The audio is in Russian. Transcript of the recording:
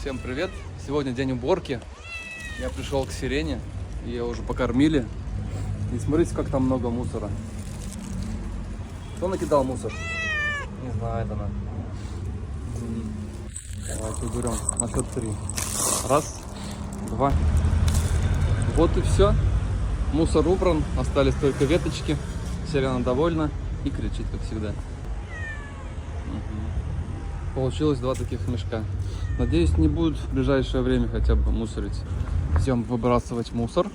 Всем привет! Сегодня день уборки. Я пришел к Сирене, ее уже покормили. И смотрите, как там много мусора. Кто накидал мусор? Не знаю, это она. Давайте уберем на счет 3. Раз, два. Вот и все. Мусор убран, остались только веточки. Сирена довольна и кричит, как всегда. Получилось 2 таких мешка. Надеюсь, не будут в ближайшее время хотя бы мусорить. Всем выбрасывать мусор.